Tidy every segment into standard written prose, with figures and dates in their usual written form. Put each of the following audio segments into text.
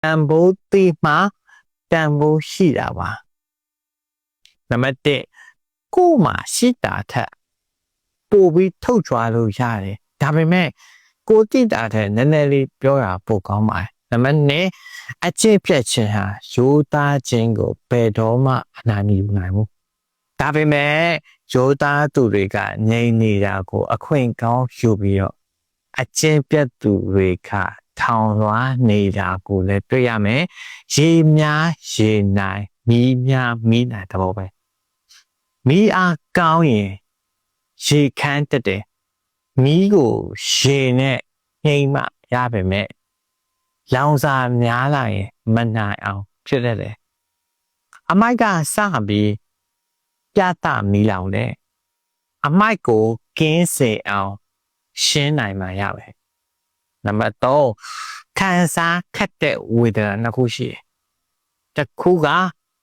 တန်ဖိုးသိမှတန်ဖိုးရှိတာပါနံပါတ်1ကို့မှာရှိတာထက်ပို့ပြီးထုတ်ကြွားလို့ရတယ်ဒါပေမဲ့ကိုတိတာတဲ့နည်းနည်းလေးပြောတာပိုကောင်းပါတယ်နံပါတ်2အကျင့်ပြတ်ခြင်းဟာရိုးသားခြင်းကိုဘယ်တော့မှအနိုင်မယူနိုင်ဘူးဒါပေမဲ့ရိုးသားသူတွေကငြိမ်နေတာကိုအခွင့်ကောင်းယူပြီးတော့အကျင့်ပြတ်သူတွေကထောင်လွှားနေတာကိုလည်းတွေ့ရမယ်ရေများရေနိုင်မီးများမီးနိုင်တဘောပဲမီးအားကောင်းရင်ရေခမ်းတက်တယ်မီးကိုရေနဲ့နှိမ်မှရပါမယ်လောင်စာများလာရင်မနိုင်အောင်ဖြစ်တတ်တယ်အမိုက်ကစပြီးပြသမီးလောင်တယ်အမိုက်ကိုကင်းစေအောင်ရှင်းနိုင်မှရပဲနံပါတ်3ခံစားခက်တဲ့ဝေဒနာနှစ်ခုရှိတယ်တစ်ခုက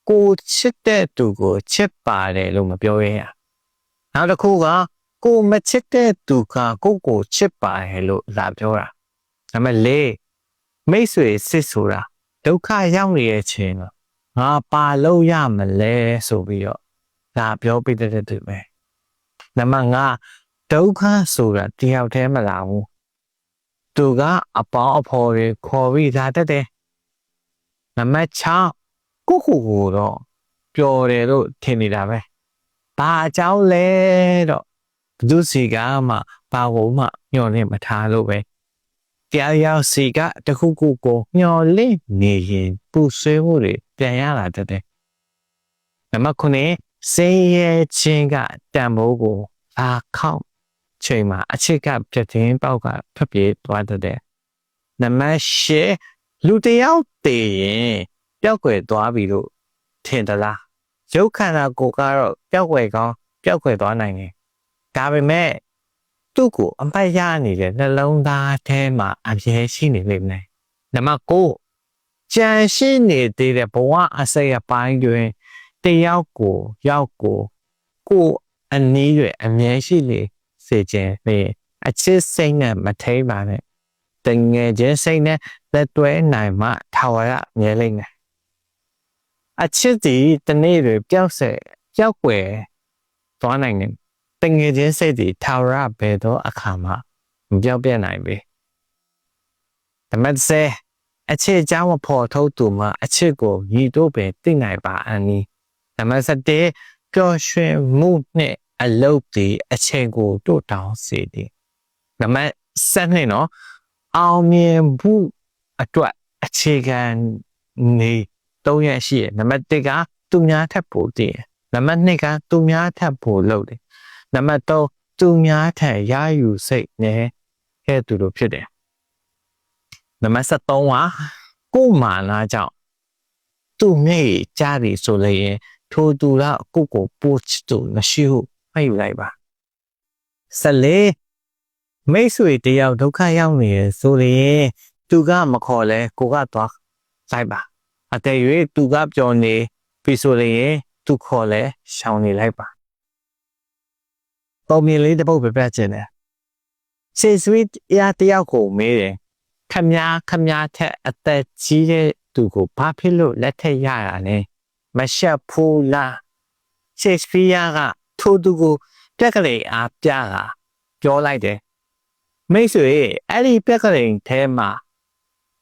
ကိုချစ်တဲ့သူကိုချစ်ပါတယ်လို့မပြောရရနောက်တစ်ခုကကိုမချစ်တဲ့သူကကိုချစ်ပါတယ်လို့လာပြောတာဒါပေမဲ့မိတ်ဆွေစစ်ဆိုတာဒုက္ခရောက်နေတဲ့အချိန်မှာငါပါလို့ရမလဲဆိုပြီးတော့ဒါပြောပြတဲ့တူပဲနံပါတ်5ဒုက္ခဆိုတာတယောက်တည်းမလာဘူးသူကအပေါင်းအဖော်တွေခေါ်ပြီးလာတတ်တယ်နံပါတ်6ကိုတော့ပျော်တယ်လို့ထင်နေတာပဲဘာအကြောင်းလဲတော့ဘသူစီကမှဘာလို့မှညှော်လင့်မထားလို့ပဲတရားရောက်စီကတခုခုကိုညှော်လင့်နေရင်ပူဆွေးမှုတွေပြန်ရလာတတ်တယ်နံပါတ်9စိတ်ရဲ့ချင်းကတန်ဖိုးကိုအားခေါက်ချိန်မှာအချစ်ကပြတ်တင်းပေါက်ကဖျက်ပြေးသွားတတ်တယ်နံပါတ်10လူတယောက်တည်ရင်ပျောက်ကွယ်သွားပြီလို့ထင်သလားရုပ်ခန္ဓာကိုယ်ကတော့ပျောက်ကွယ်ကောင်းပျောက်ကွယ်သွားနိုင်တယ်ဒါပေမဲ့သူ့ကိုအမှတ်ရနေတဲ့နှလုံးသားထဲမှာအမြဲရှိနေလိမ့်မယ်နံပါတ်9ကြံရှိနေသေးတဲ့ဘဝအစိတ်အပိုင်းတွင်တယောက်ကိုကိုအနည်းတွေအမြဲရှိလေစေခြင်းဖြင့်အချစ်စိတ်နဲ့မထိန်ပါနဲ့တငယ်ချင်းစိတ်နဲ့လက်တွဲနိုင်မှထာဝရမြဲလိမ့်မယ်အချစ်ဒီတနေ့တွေပျောက်ကွယ်သွားနိုင်တယ်တငယ်ချင်းစိတ်ဒီထာဝရဘယ်တော့အခါမှမပြောင်းပြနိုင်ပြီဒါမှမဟုတ်အချစ်အကြောင်းဖို့ထုတ်သူမှာအချစ်ကိုညီတို့ပဲသိနိုင်ပါအနီးဒါမှမဟုတ်ပျော်ရွှင်မှုနဲ့အလုပ်ဒီအချိန်ကိုတို့တောင်းစေတယ်ဒါမှဆက်နေနော်အောင်မြင်မှုအတွက်အခြေခံနေ3ရက်ရှိတယ်နံပါတ်1ကသူများထပ်ပို့တည်နံပါတ်2ကသူများထပ်ပို့လုပ်တယ်နံပါတ်3သူများထပ်ရယူစိတ်နဲ့ခဲ့သူတို့ဖြစ်တယ်နံပါတ်3ကကိုယ်မာနာကြောင့်သူမြေကြားရဆိုလေရင်ထိုသူကကိုပို့ချတူမရှိဘူးမှတ်ယူလိုက်ပါ14မိတ်ဆွေတယောက်ဒုက္ခရောက်နေရဆိုရင်သူကမခေါ်လဲကိုကသွားလိုက်ပါအတရွေးသူကပြောနေပြီဆိုရင်သူခေါ်လဲရှောင်နေလိုက်ပါပုံမြင်လေးတစ်ပုဒ်ပဲပြချင်တယ်စေဆွေးရတယောက်ကိုမေးတယ်ခမည်းထက်အသက်ကြီးတဲ့သူကိုဘာဖြစ်လို့လက်ထက်ရတာလဲမရှက်ဘူးလားရှေ့စပီးယားကထိုသူကိုပြက်ကလေးအားပြတာပြောလိုက်တယ်မိတ်ဆွေအဲ့ဒီပြက်ကလေးထဲမှာ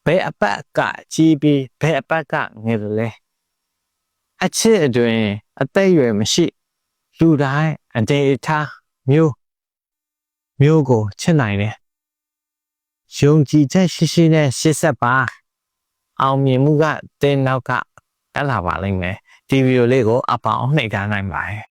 ဘယ်အပတ်ကကြီးပြီးဘယ်အပတ်ကငယ်တယ်လဲအချစ်အတွင်အသက်အရွယ်မရှိလူတိုင်းအနေထားမျိုးကိုချစ်နိုင်တယ်ယုံကြည်ချက်ရှိနဲ့ရှေ့ဆက်ပါအောင်မြင်မှုကတင်းနောက်ကတက်လာပါလိမ့်မယ်ဒီဗီဒီယိုလေးကိုအပေါင်းနှိပ်ထားနိုင်ပါတယ်